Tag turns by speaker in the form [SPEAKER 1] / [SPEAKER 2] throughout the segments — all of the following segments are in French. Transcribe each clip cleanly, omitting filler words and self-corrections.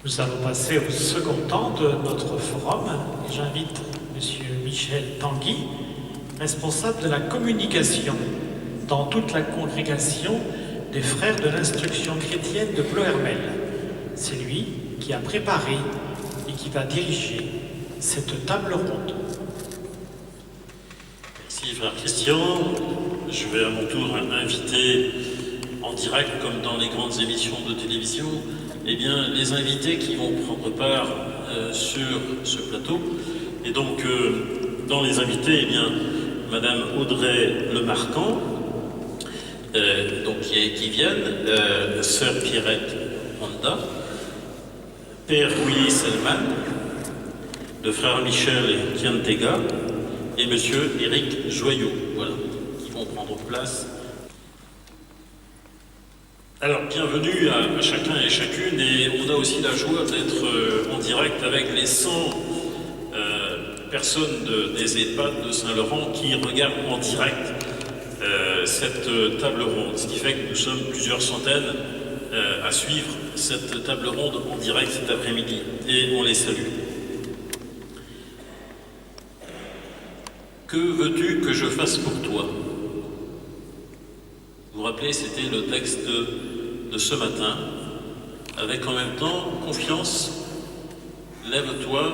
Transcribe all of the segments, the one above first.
[SPEAKER 1] Nous allons passer au second temps de notre forum. J'invite M. Michel Tanguy, responsable de la communication dans toute la congrégation des Frères de l'Instruction chrétienne de Plohermel. C'est lui qui a préparé et qui va diriger cette table ronde.
[SPEAKER 2] Merci frère Christian. Je vais à mon tour inviter en direct, comme dans les grandes émissions de télévision, les invités qui vont prendre part sur ce plateau. Et donc, dans les invités, Madame Audrey Lemarquand, qui viennent, Sœur Pierrette Honda, Père Willy Selman, le frère Michel Kiantega et Monsieur Éric Joyot, voilà, qui vont prendre place. Alors, bienvenue à chacun et chacune, et on a aussi la joie d'être en direct avec les 100 personnes des EHPAD de Saint-Laurent qui regardent en direct cette table ronde, ce qui fait que nous sommes plusieurs centaines à suivre cette table ronde en direct cet après-midi, et on les salue. Que veux-tu que je fasse pour toi ? Vous vous rappelez, c'était le texte de ce matin, avec en même temps confiance, lève-toi,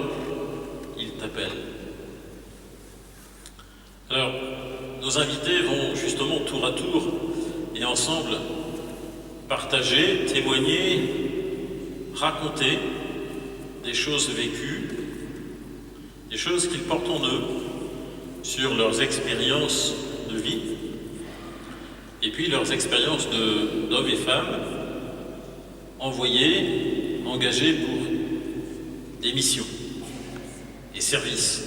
[SPEAKER 2] il t'appelle. Alors, nos invités vont justement tour à tour et ensemble partager, témoigner, raconter des choses vécues, des choses qu'ils portent en eux, sur leurs expériences de vie, et puis leurs expériences d'hommes et femmes envoyés, engagés pour des missions et services.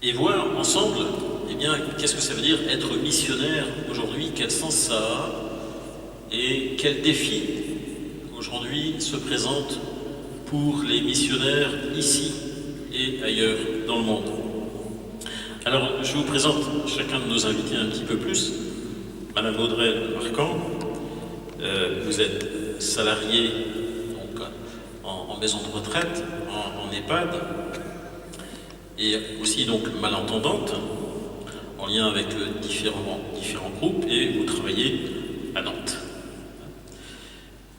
[SPEAKER 2] Et voir ensemble, qu'est-ce que ça veut dire être missionnaire aujourd'hui, quel sens ça a, et quels défis aujourd'hui se présentent pour les missionnaires ici et ailleurs dans le monde. Alors, je vous présente chacun de nos invités un petit peu plus. Madame Audrey Lemarquand, vous êtes salariée donc, en maison de retraite, en EHPAD, et aussi donc malentendante, en lien avec différents groupes, et vous travaillez à Nantes.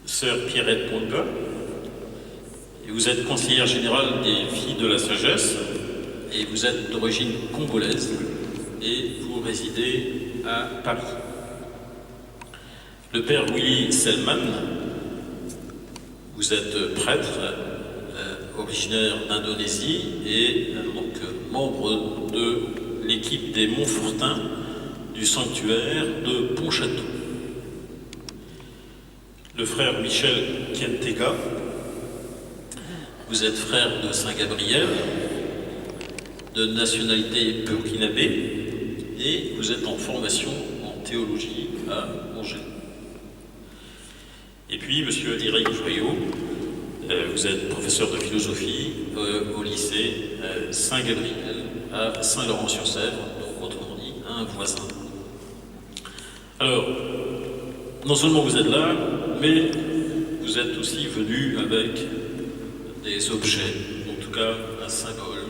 [SPEAKER 2] Sœur Pierrette Honda, et vous êtes conseillère générale des Filles de la Sagesse, et vous êtes d'origine congolaise, et vous résidez à Paris. Le père Willy Selman, vous êtes prêtre, originaire d'Indonésie, et donc membre de l'équipe des Montfortins du sanctuaire de Pontchâteau. Le frère Michel Kiantega, vous êtes frère de Saint-Gabriel, de nationalité burkinabé, et vous êtes en formation en théologie à Angers. Et puis, monsieur Éric Joyot, vous êtes professeur de philosophie au lycée Saint-Gabriel à Saint-Laurent-sur-Sèvre, donc autrement dit, un voisin. Alors, non seulement vous êtes là, mais vous êtes aussi venu avec des objets, en tout cas un symbole,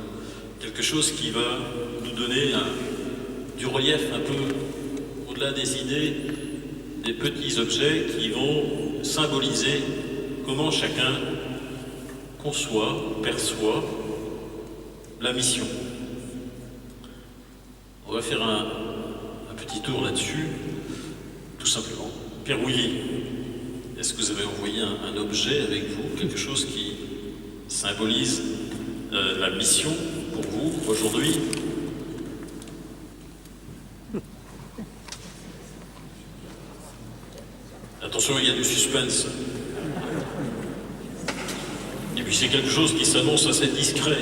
[SPEAKER 2] quelque chose qui va nous donner du relief un peu au-delà des idées, des petits objets qui vont symboliser comment chacun conçoit, perçoit la mission. On va faire un petit tour là-dessus, tout simplement. Père Willy, est-ce que vous avez envoyé un objet avec vous, quelque chose qui symbolise la mission pour vous aujourd'hui? Attention, il y a du suspense. Et puis c'est quelque chose qui s'annonce assez discret.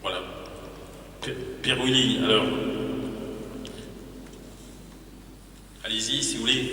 [SPEAKER 2] Voilà. Père Willy, alors, allez-y si vous voulez.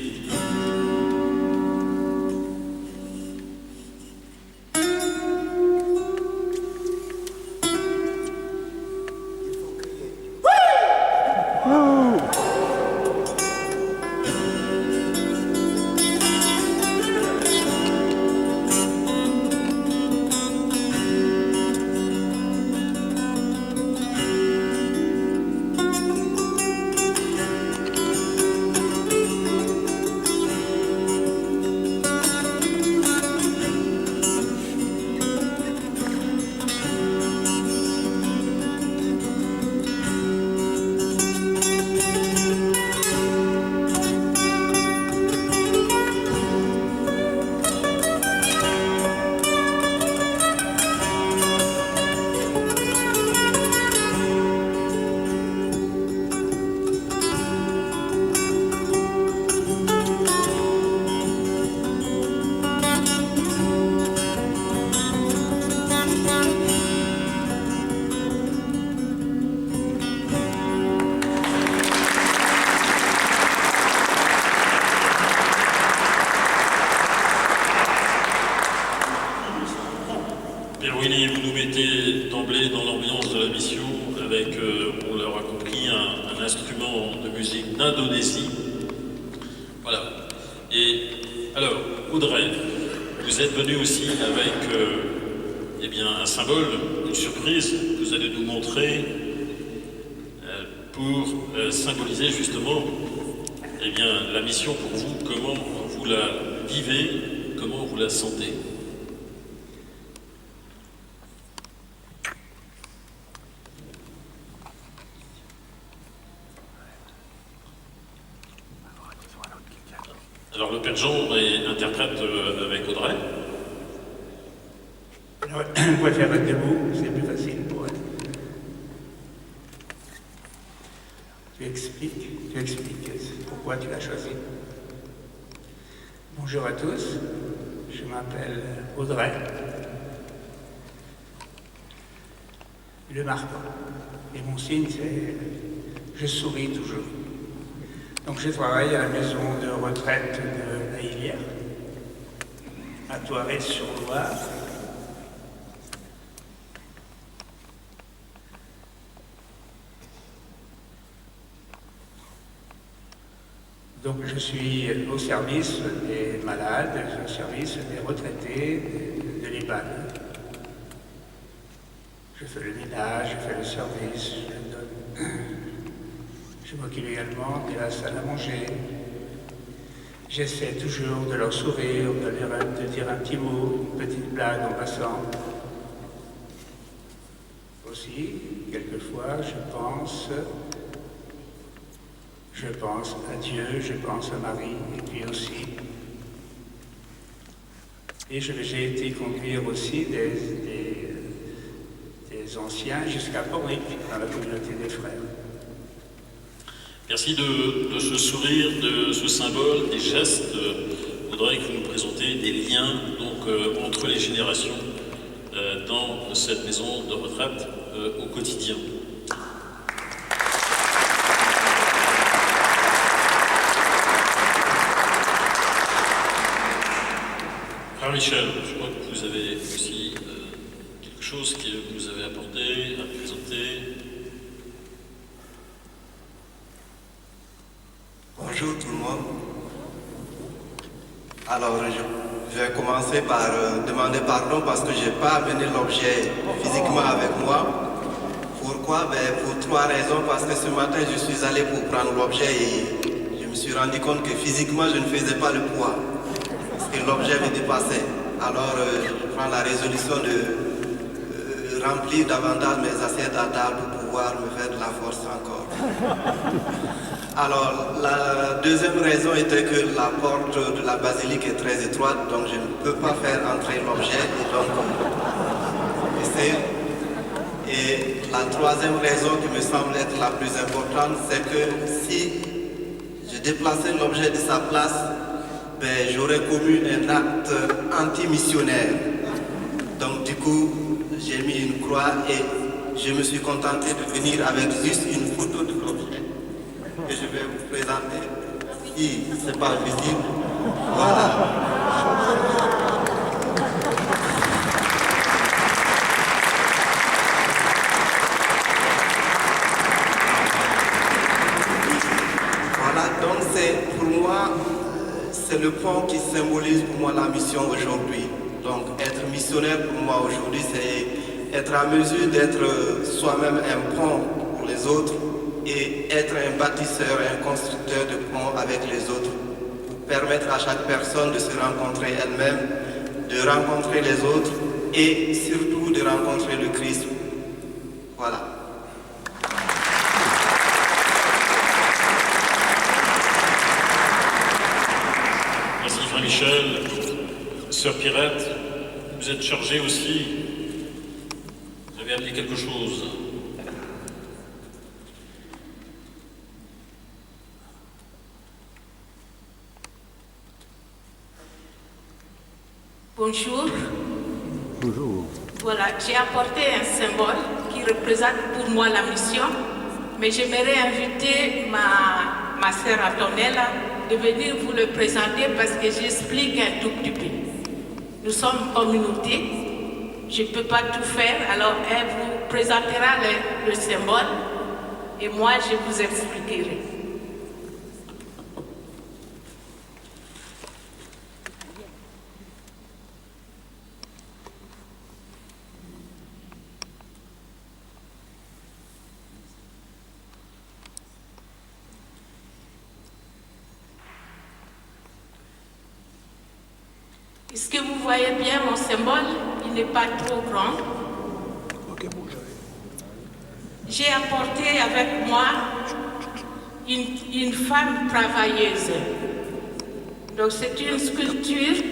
[SPEAKER 2] la mission avec, on l'aura compris, un instrument de musique d'Indonésie. Voilà. Et alors, Audrey, vous êtes venu aussi avec eh bien, un symbole, une surprise que vous allez nous montrer pour symboliser justement eh bien, la mission pour vous, comment vous la vivez, comment vous la sentez. Alors le Père Jean est interprète avec Audrey.
[SPEAKER 3] Je préfère être debout, c'est plus facile pour elle. Tu expliques pourquoi tu l'as choisi. Bonjour à tous, je m'appelle Audrey. Le marquant. Et mon signe, c'est je souris toujours. Donc je travaille à la maison de retraite de la Hilière, à Thoiret-sur-Loire. Donc je suis au service des malades, au service des retraités, de l'EHPAD. Je fais le ménage, je fais le service, je m'occupe également de la salle à manger. J'essaie toujours de leur sourire, de dire un petit mot, une petite blague en passant. Aussi, quelquefois, je pense à Dieu, je pense à Marie, et puis aussi. Et j'ai été conduire aussi des anciens jusqu'à Pornic, dans la communauté des frères.
[SPEAKER 2] Merci de ce sourire, de ce symbole, des gestes, Audrey, que vous nous présentez, des liens donc, entre les générations dans cette maison de retraite au quotidien. Frère Michel, je crois que vous avez aussi quelque chose que vous avez apporté, à présenter.
[SPEAKER 4] Bonjour tout le monde. Alors, je vais commencer par demander pardon parce que je n'ai pas amené l'objet physiquement avec moi. Pourquoi? Pour 3 raisons. Parce que ce matin, je suis allé pour prendre l'objet et je me suis rendu compte que physiquement, je ne faisais pas le poids. Parce que l'objet me dépassait. Alors, je prends la résolution de remplir davantage mes assiettes à table pour pouvoir me faire de la force encore. Alors, la deuxième raison était que la porte de la basilique est très étroite, donc je ne peux pas faire entrer l'objet. Et la troisième raison qui me semble être la plus importante, c'est que si je déplaçais l'objet de sa place, j'aurais commis un acte anti-missionnaire. Donc du coup, j'ai mis une croix et je me suis contenté de venir avec juste une photo de l'objet. Que je vais vous présenter. Si ce n'est pas visible, voilà. Voilà, donc c'est pour moi, c'est le pont qui symbolise pour moi la mission aujourd'hui. Donc être missionnaire pour moi aujourd'hui, c'est être à mesure d'être soi-même un pont pour les autres, et être un bâtisseur, un constructeur de ponts avec les autres, pour permettre à chaque personne de se rencontrer elle-même, de rencontrer les autres et surtout de rencontrer le Christ. Voilà.
[SPEAKER 2] Merci Frère Michel. Sœur Pierrette, vous êtes chargée aussi. Vous avez amené quelque chose.
[SPEAKER 5] Bonjour.
[SPEAKER 6] Bonjour.
[SPEAKER 5] Voilà, j'ai apporté un symbole qui représente pour moi la mission, mais j'aimerais inviter ma sœur Antonella de venir vous le présenter parce que j'explique un tout petit peu. Nous sommes une communauté, je ne peux pas tout faire, alors elle vous présentera le symbole et moi je vous expliquerai. Est-ce que vous voyez bien mon symbole? Il n'est pas trop grand. J'ai apporté avec moi une femme travailleuse. Donc c'est une sculpture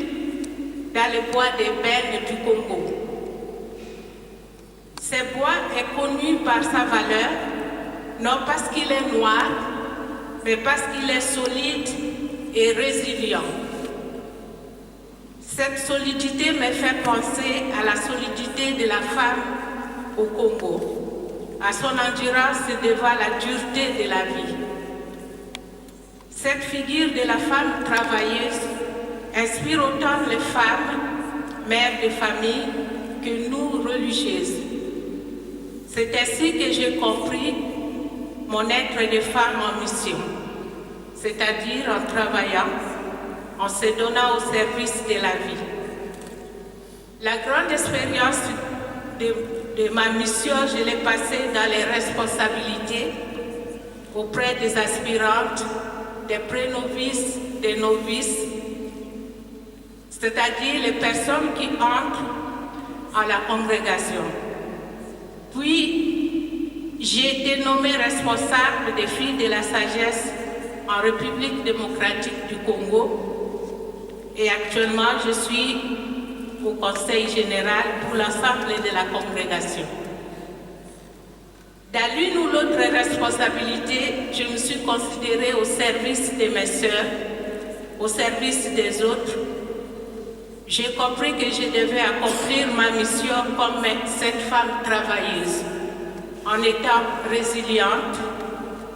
[SPEAKER 5] dans le bois d'ébène du Congo. Ce bois est connu par sa valeur, non parce qu'il est noir, mais parce qu'il est solide et résilient. Cette solidité me fait penser à la solidité de la femme au Congo, à son endurance devant la dureté de la vie. Cette figure de la femme travailleuse inspire autant les femmes, mères de famille, que nous religieuses. C'est ainsi que j'ai compris mon être de femme en mission, c'est-à-dire en travaillant, en se donnant au service de la vie. La grande expérience de ma mission, je l'ai passée dans les responsabilités auprès des aspirantes, des pré-novices, des novices, c'est-à-dire les personnes qui entrent en la congrégation. Puis, j'ai été nommée responsable des filles de la sagesse en République démocratique du Congo. Et actuellement, je suis au Conseil général pour l'ensemble de la congrégation. Dans l'une ou l'autre responsabilité, je me suis considérée au service de mes sœurs, au service des autres. J'ai compris que je devais accomplir ma mission comme cette femme travailleuse, en étant résiliente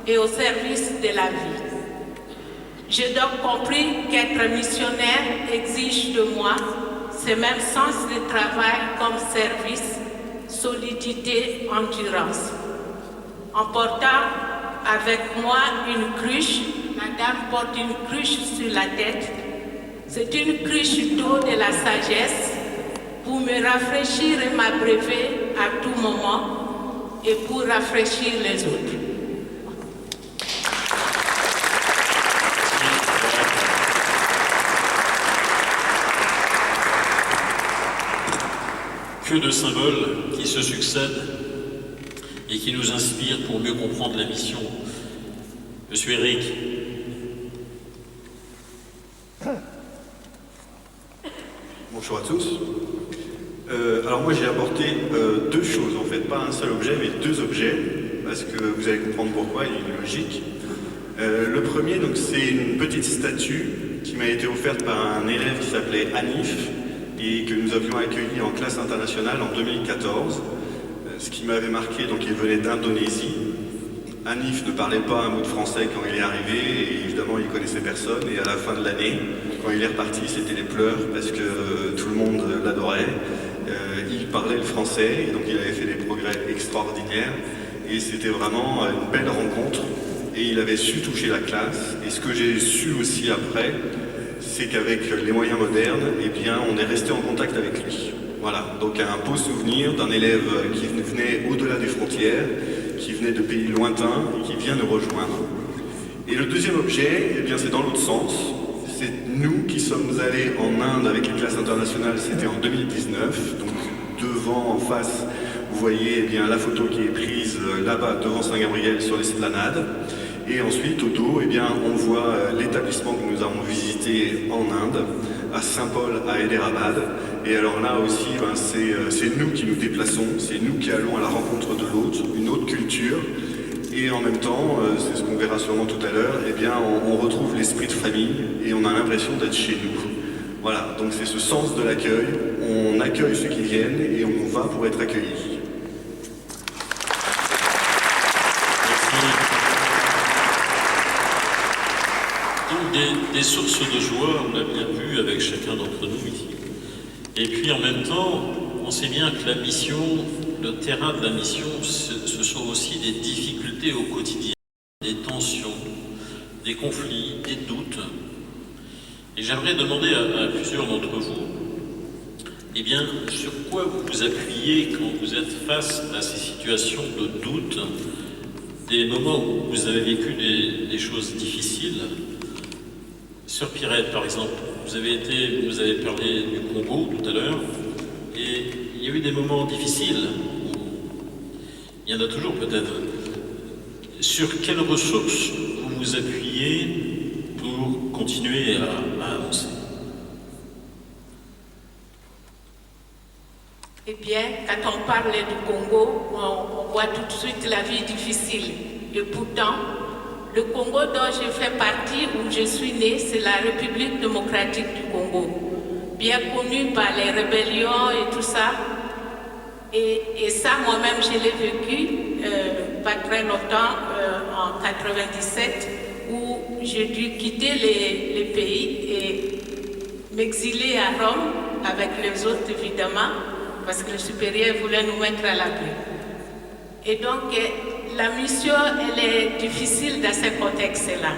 [SPEAKER 5] et au service de la vie. J'ai donc compris qu'être missionnaire exige de moi ce même sens de travail comme service, solidité, endurance. En portant avec moi une cruche, la dame porte une cruche sur la tête. C'est une cruche d'eau de la sagesse pour me rafraîchir et m'abreuver à tout moment et pour rafraîchir les autres.
[SPEAKER 2] Que de symboles qui se succèdent et qui nous inspirent pour mieux comprendre la mission. Monsieur Eric.
[SPEAKER 7] Bonjour à tous. Alors moi j'ai apporté deux choses en fait, pas un seul objet mais deux objets, parce que vous allez comprendre pourquoi, il est logique. Le premier, donc, c'est une petite statue qui m'a été offerte par un élève qui s'appelait Anif et que nous avions accueilli en classe internationale en 2014. Ce qui m'avait marqué, donc il venait d'Indonésie. Anif ne parlait pas un mot de français quand il est arrivé et évidemment il connaissait personne, et à la fin de l'année, quand il est reparti, c'était les pleurs parce que tout le monde l'adorait. Il parlait le français et donc il avait fait des progrès extraordinaires et c'était vraiment une belle rencontre et il avait su toucher la classe. Et ce que j'ai su aussi après, c'est qu'avec les moyens modernes, eh bien, on est resté en contact avec lui. Voilà, donc un beau souvenir d'un élève qui venait au-delà des frontières, qui venait de pays lointains et qui vient nous rejoindre. Et le deuxième objet, eh bien, c'est dans l'autre sens. C'est nous qui sommes allés en Inde avec les classes internationales, c'était en 2019. Donc devant, en face, vous voyez eh bien, la photo qui est prise là-bas devant Saint-Gabriel sur l'esplanade. Et ensuite, au dos, eh bien, on voit l'établissement que nous avons visité en Inde, à Saint-Paul, à Hyderabad. Et alors là aussi, ben, c'est nous qui nous déplaçons, c'est nous qui allons à la rencontre de l'autre, une autre culture. Et en même temps, c'est ce qu'on verra sûrement tout à l'heure, eh bien, on retrouve l'esprit de famille et on a l'impression d'être chez nous. Voilà, donc c'est ce sens de l'accueil. On accueille ceux qui viennent et on va pour être accueillis.
[SPEAKER 2] Des sources de joie, on l'a bien vu avec chacun d'entre nous ici. Et puis en même temps, on sait bien que la mission le terrain de la mission, ce sont aussi des difficultés au quotidien, des tensions, des conflits, des doutes. Et j'aimerais demander à plusieurs d'entre vous, eh bien, sur quoi vous vous appuyez quand vous êtes face à ces situations de doute, des moments où vous avez vécu des choses difficiles. Sœur Pierrette, par exemple, vous avez parlé du Congo tout à l'heure, et il y a eu des moments difficiles, il y en a toujours peut-être. Sur quelles ressources vous vous appuyez pour continuer à avancer?
[SPEAKER 5] Eh bien, quand on parle du Congo, on voit tout de suite la vie difficile. Et pourtant, le Congo dont je fais partie, où je suis née, c'est la République démocratique du Congo. Bien connue par les rébellions et tout ça. Et ça, moi-même, je l'ai vécu pas très longtemps, en 97, où j'ai dû quitter les pays et m'exiler à Rome, avec les autres évidemment, parce que le supérieur voulait nous mettre à l'abri. Et donc, la mission, elle est difficile dans ce contexte-là.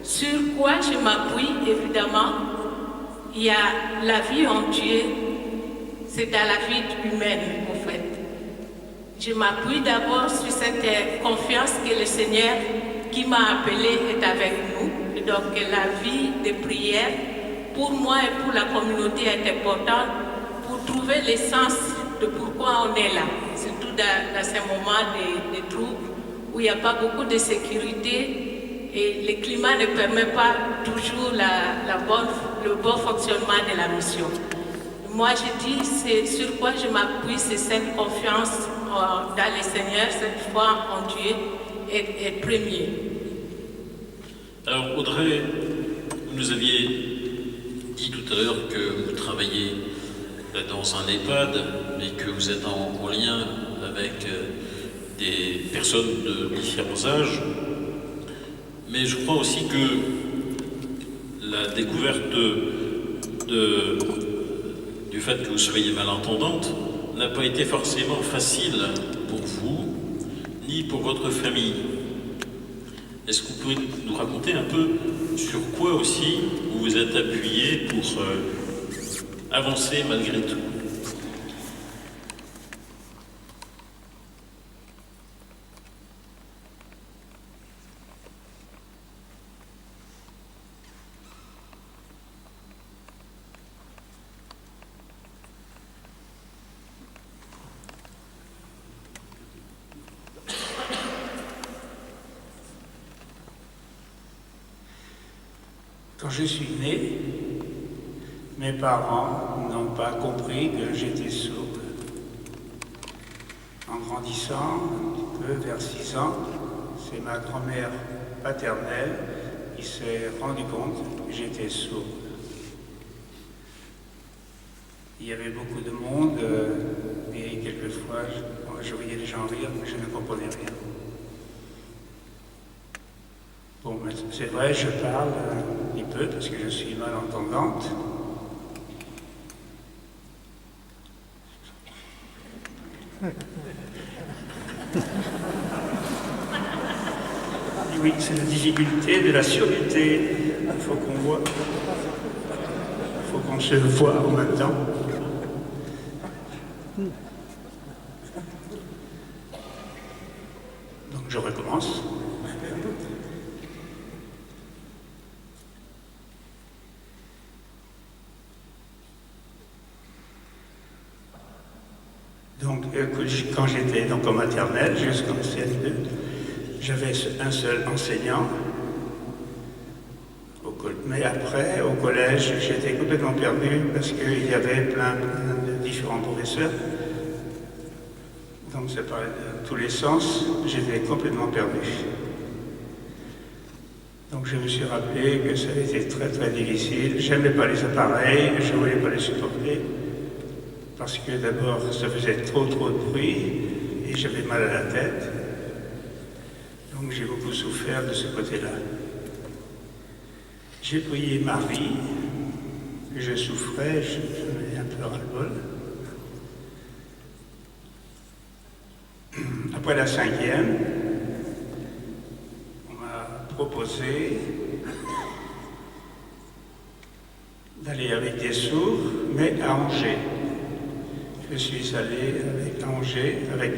[SPEAKER 5] Sur quoi je m'appuie, évidemment, il y a la vie en Dieu, c'est dans la vie humaine, en fait. Je m'appuie d'abord sur cette confiance que le Seigneur qui m'a appelé est avec nous. Et donc, la vie de prière, pour moi et pour la communauté, est importante pour trouver l'essence de pourquoi on est là. Surtout dans ces moments de troubles où il n'y a pas beaucoup de sécurité et le climat ne permet pas toujours le bon fonctionnement de la mission. Moi, je dis, c'est sur quoi je m'appuie, c'est cette confiance dans le Seigneur, cette foi en Dieu est premier.
[SPEAKER 2] Alors, Audrey, vous nous aviez dit tout à l'heure que vous travaillez dans un EHPAD, mais que vous êtes en lien avec des personnes de différents âges. Mais je crois aussi que la découverte du fait que vous soyez malentendante n'a pas été forcément facile pour vous, ni pour votre famille. Est-ce que vous pouvez nous raconter un peu sur quoi aussi vous vous êtes appuyé pour avancer malgré tout?
[SPEAKER 3] Quand je suis né, mes parents n'ont pas compris que j'étais sourd. En grandissant un petit peu, vers 6 ans, c'est ma grand-mère paternelle qui s'est rendue compte que j'étais sourd. Il y avait beaucoup de monde et quelquefois je voyais les gens rire, mais je ne comprenais rien. Bon, c'est vrai, je parle un petit peu parce que je suis malentendante. Oui, c'est la difficulté de la surdité. Il faut qu'on voit. Il faut qu'on se voit en même temps. Donc je recommence. Donc, quand j'étais en maternelle, jusqu'en CM2, j'avais un seul enseignant. Mais après, au collège, j'étais complètement perdu parce qu'il y avait plein de différents professeurs. Donc, ça parlait de tous les sens. J'étais complètement perdu. Donc, je me suis rappelé que ça avait été très, très difficile. J'aimais pas les appareils, je ne voulais pas les supporter. Parce que d'abord, ça faisait trop de bruit et j'avais mal à la tête. Donc j'ai beaucoup souffert de ce côté-là. J'ai prié Marie, je souffrais, j'en avais un peu ras-le-bol. après la 5e, on m'a proposé d'aller avec des sourds, mais à Angers. Je suis allé à Angers avec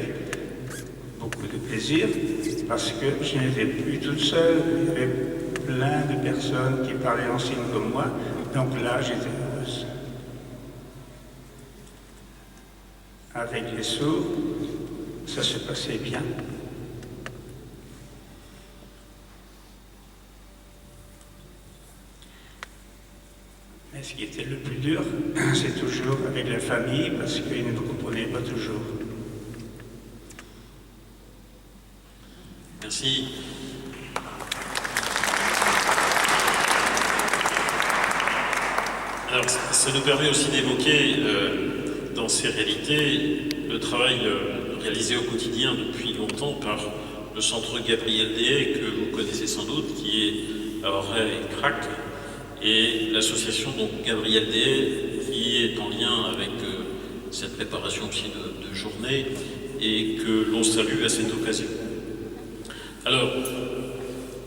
[SPEAKER 3] beaucoup de plaisir, parce que je n'étais plus toute seule, il y avait plein de personnes qui parlaient en signe comme moi, donc là j'étais heureuse. Avec les sourds, ça se passait bien. Mais ce qui était le plus dur, c'est toujours avec la famille, parce qu'ils ne me comprenaient pas toujours.
[SPEAKER 2] Merci. Alors, ça nous permet aussi d'évoquer dans ces réalités le travail réalisé au quotidien depuis longtemps par le centre Gabriel Dehaye, que vous connaissez sans doute, qui est à Auray et Crac, et l'association donc Gabriel Dehaye, qui est en lien avec cette préparation aussi de journée, et que l'on salue à cette occasion. Alors,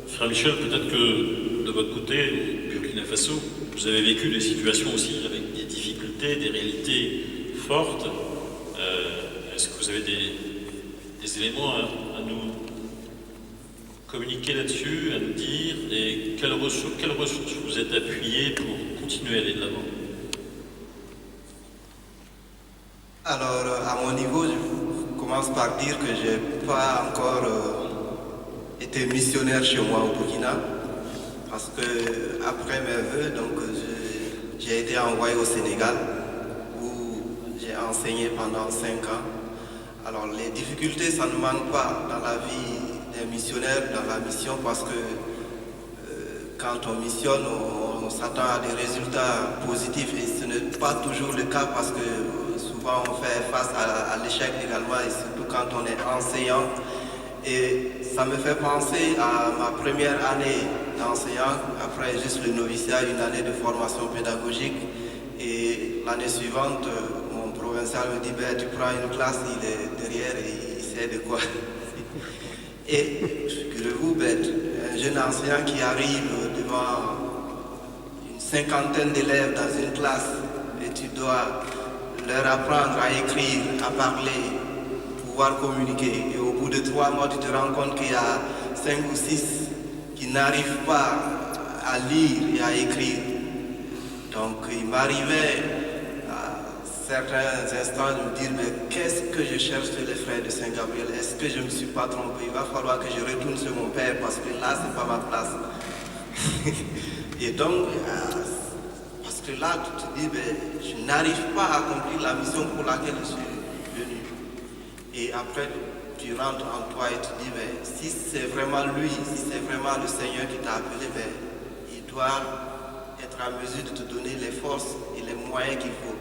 [SPEAKER 2] frère Michel, peut-être que de votre côté, Burkina Faso, vous avez vécu des situations aussi avec des difficultés, des réalités fortes. Est-ce que vous avez des éléments à nous communiquer là-dessus, à nous dire, et quelles ressources vous êtes appuyés pour continuer à aller de l'avant?
[SPEAKER 4] Alors, à mon niveau, je commence par dire que je n'ai pas encore été missionnaire chez moi au Burkina, parce que après mes vœux, donc j'ai été envoyé au Sénégal, où j'ai enseigné pendant 5 ans. Alors, les difficultés, ça ne manque pas dans la vie des missionnaires, dans la mission, parce que quand on missionne, on s'attend à des résultats positifs, et ce n'est pas toujours le cas, parce que souvent on fait face à l'échec également, et surtout quand on est enseignant. Et ça me fait penser à ma première année d'enseignant, après juste le noviciat, une année de formation pédagogique. Et l'année suivante, mon provincial me dit, ben, tu prends une classe, il est derrière et il sait de quoi. Et figurez-vous, un jeune enseignant qui arrive devant une 50aine d'élèves dans une classe, et tu dois leur apprendre à écrire, à parler, pouvoir communiquer. Et au bout de 3 mois, tu te rends compte qu'il y a 5 ou 6 qui n'arrivent pas à lire et à écrire. Donc il m'arrivait à certains instants de me dire, mais qu'est-ce que je cherche chez les frères de Saint-Gabriel? Est-ce que je ne me suis pas trompé? Il va falloir que je retourne sur mon père, parce que là, c'est pas ma place. Et donc, parce que là, tu te dis, je n'arrive pas à accomplir la mission pour laquelle je suis venu. Et après, tu rentres en toi et tu dis, si c'est vraiment lui, si c'est vraiment le Seigneur qui t'a appelé, il doit être à mesure de te donner les forces et les moyens qu'il faut.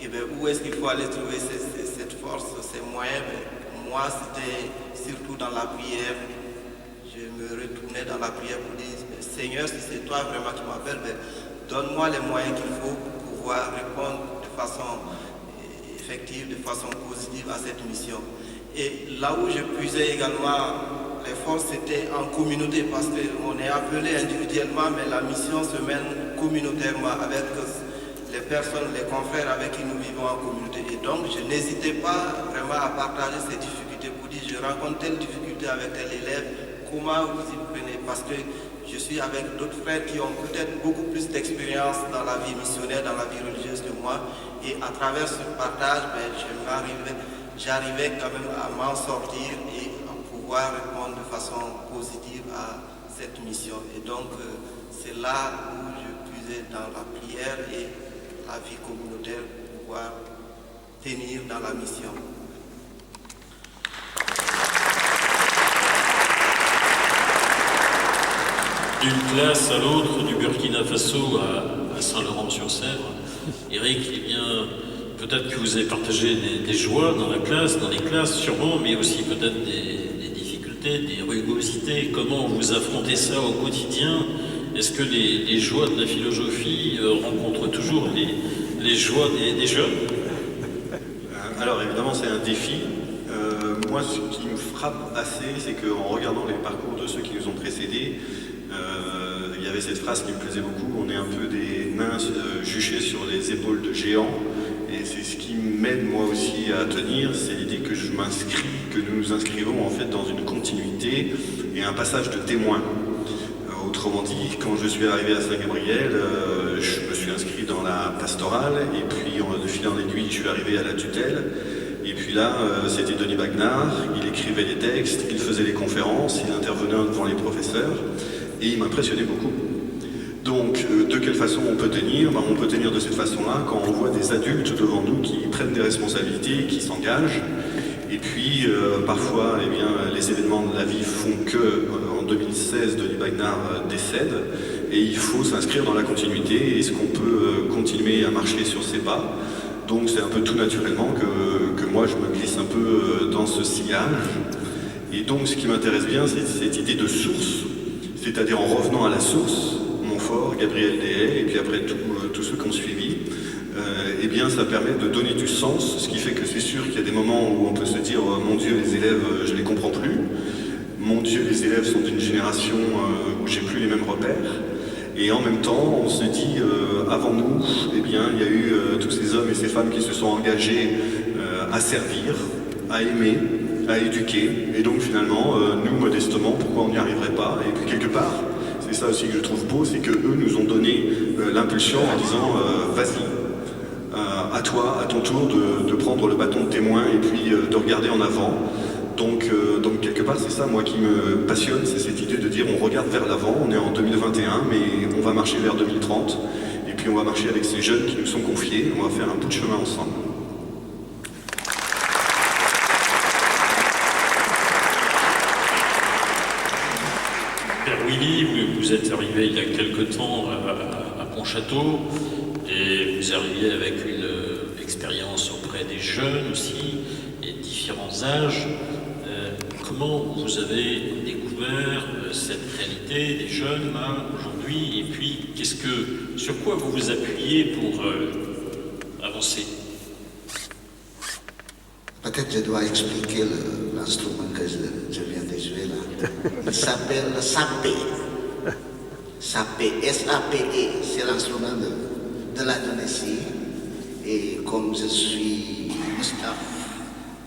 [SPEAKER 4] Et où est-ce qu'il faut aller trouver cette force, ces moyens? Moi, c'était surtout dans la prière. Je me retournais dans la prière pour dire, Seigneur, si c'est toi vraiment qui m'appelles, donne-moi les moyens qu'il faut pour pouvoir répondre de façon effective, de façon positive à cette mission. Et là où je puisais également les forces, c'était en communauté, parce qu'on est appelé individuellement, mais la mission se mène communautairement avec les personnes, les confrères avec qui nous vivons en communauté. Et donc, je n'hésitais pas vraiment à partager ces difficultés pour dire, je rencontre telle difficulté avec tel élève, comment vous y prenez? Parce que je suis avec d'autres frères qui ont peut-être beaucoup plus d'expérience dans la vie missionnaire, dans la vie religieuse que moi. Et à travers ce partage, j'arrivais quand même à m'en sortir et à pouvoir répondre de façon positive à cette mission. Et donc, c'est là où je puisais dans la prière et la vie communautaire pour pouvoir tenir dans la mission.
[SPEAKER 2] D'une classe à l'autre, du Burkina Faso à Saint-Laurent-sur-Sèvre, Eric, eh bien, peut-être que vous avez partagé des joies dans la classe, dans les classes sûrement, mais aussi peut-être des difficultés, des rugosités. Comment vous affrontez ça au quotidien? Est-ce que les joies de la philosophie rencontrent toujours les joies des jeunes?
[SPEAKER 7] Alors évidemment c'est un défi. moi, ce qui me frappe assez, c'est qu'en regardant les parcours de ceux qui nous ont précédés, il y avait cette phrase qui me plaisait beaucoup, on est un peu des nains juchés sur les épaules de géants, et c'est ce qui m'aide moi aussi à tenir, c'est l'idée que que nous nous inscrivons en fait dans une continuité et un passage de témoin. Autrement dit, quand je suis arrivé à Saint-Gabriel, je me suis inscrit dans la pastorale, et puis de fil en aiguille, je suis arrivé à la tutelle. Et puis là, c'était Denis Bagnard, il écrivait les textes, il faisait les conférences, il intervenait devant les professeurs, et il m'impressionnait beaucoup. Donc, de quelle façon on peut tenir? On peut tenir de cette façon-là quand on voit des adultes devant nous qui prennent des responsabilités, qui s'engagent. Et puis, parfois, eh bien, les événements de la vie font que, en 2016, Denis Bagnard décède, et il faut s'inscrire dans la continuité. Est-ce qu'on peut continuer à marcher sur ses pas? Donc, c'est un peu tout naturellement que moi, je me glisse un peu dans ce sillage. Et donc, ce qui m'intéresse bien, c'est cette idée de source, c'est-à-dire en revenant à la source, Montfort, Gabriel Dehaye, et puis après tous ceux qui ont suivi, eh bien ça permet de donner du sens, ce qui fait que c'est sûr qu'il y a des moments où on peut se dire mon Dieu, les élèves, je les comprends plus, mon Dieu, les élèves sont d'une génération où j'ai plus les mêmes repères, et en même temps on se dit avant nous, eh bien il y a eu tous ces hommes et ces femmes qui se sont engagés à servir, à aimer, à éduquer, et donc finalement nous modestement, pourquoi on n'y arriverait pas? Et puis quelque part, c'est ça aussi que je trouve beau, c'est qu'eux nous ont donné l'impulsion en disant vas-y, à toi, à ton tour, de prendre le bâton de témoin et puis de regarder en avant. Donc quelque part, c'est ça, moi, qui me passionne, c'est cette idée de dire on regarde vers l'avant, on est en 2021, mais on va marcher vers 2030, et puis on va marcher avec ces jeunes qui nous sont confiés, on va faire un bout de chemin ensemble.
[SPEAKER 2] Père Willy, vous êtes arrivé il y a quelque temps à Pontchâteau, et vous arriviez avec une expérience auprès des jeunes aussi, et différents âges. Comment vous avez découvert cette réalité des jeunes là aujourd'hui, et puis sur quoi vous vous appuyez pour avancer?
[SPEAKER 8] Peut-être je dois expliquer l'instrument que je viens de jouer là. Il s'appelle le sapé. Sapé, S-A-P-E, c'est l'instrument de l'Indonésie. Et comme je suis Mustapha,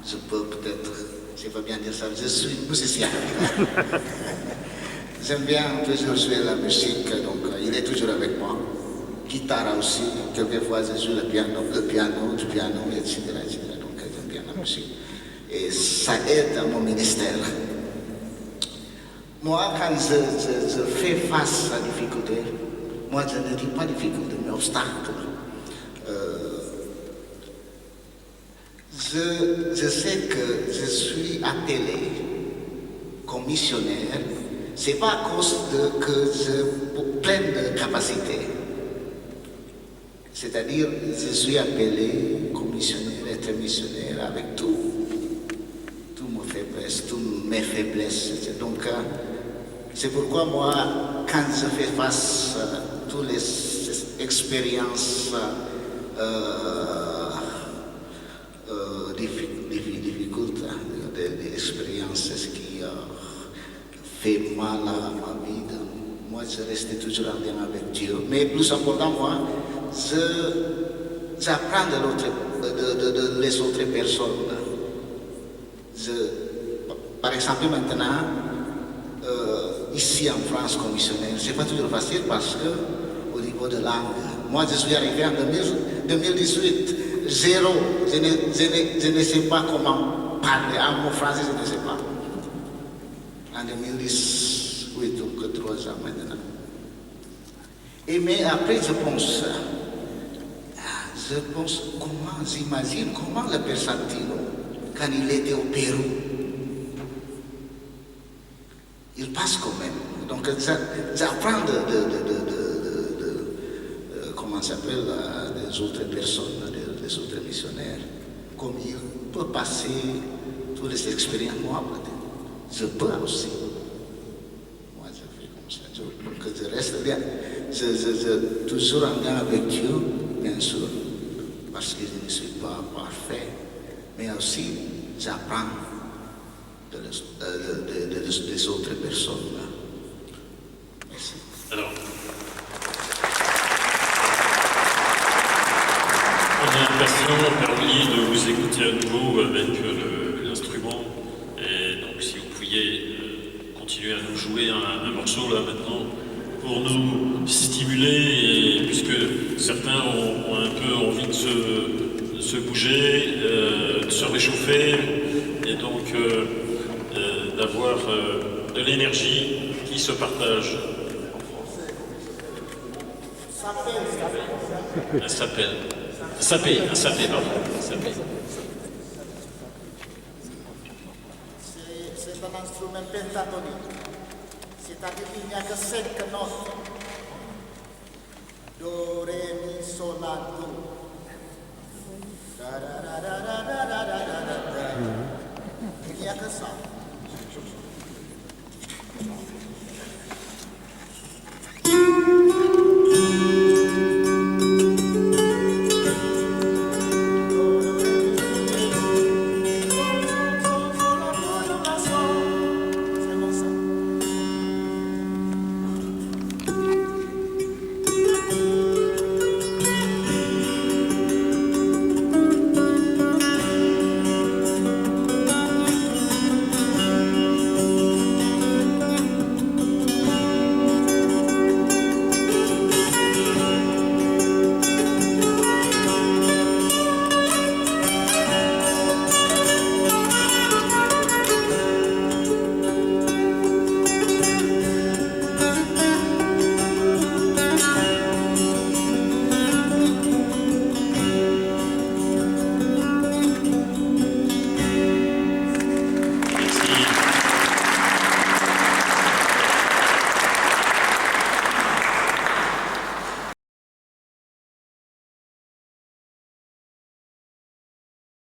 [SPEAKER 8] je peux peut-être, je ne sais pas bien dire ça, je suis musicien. J'aime bien toujours jouer la musique, donc il est toujours avec moi. Guitare aussi, quelquefois je joue du piano, etc. Donc j'aime bien la musique. Et ça aide à mon ministère. Moi, quand je fais face à la difficulté, moi je ne dis pas difficulté, mais obstacle. Je sais que je suis appelé comme missionnaire, c'est pas à cause que je plein de capacités. C'est-à-dire, je suis appelé comme missionnaire, être missionnaire avec toutes mes faiblesses. Donc, c'est pourquoi moi, quand je fais face à toutes les expériences difficiles, des expériences qui fait mal à ma vie, moi je reste toujours en lien avec Dieu. Mais plus important, moi, j'apprends de les autres personnes. Par exemple, maintenant, ici en France, comme missionnaire, c'est pas toujours facile parce que, au niveau de langue, moi je suis arrivé en 2018, zéro, je ne sais pas comment parler, en mot français, je ne sais pas. En 2018, donc 3 ans maintenant. Mais après, je pense comment, j'imagine comment le Père Santino, quand il était au Pérou, il passe quand même. Donc j'apprends comment ça s'appelle, des autres personnes, des autres missionnaires, comme il peut passer toutes les expériences. Moi, je peux aussi. Moi, je fais comme ça. Donc je reste bien. Je toujours en lien avec Dieu, bien sûr, parce que je ne suis pas parfait, mais aussi j'apprends des autres personnes. Merci.
[SPEAKER 2] Alors, on est impatient, Caroline, de vous écouter à nouveau avec l'instrument. Et donc, si vous pouviez continuer à nous jouer un morceau là maintenant pour nous stimuler, et puisque certains ont un peu envie de se bouger, de se réchauffer, et donc d'avoir de l'énergie qui se partage. Un sapé, pardon.
[SPEAKER 8] C'est un instrument pentatonique, c'est-à-dire qu'il n'y a que 5 notes. Do, ré, mi, sol, la, do. Da, da, da, da, da, da, da, da, da, da. Il n'y a que ça.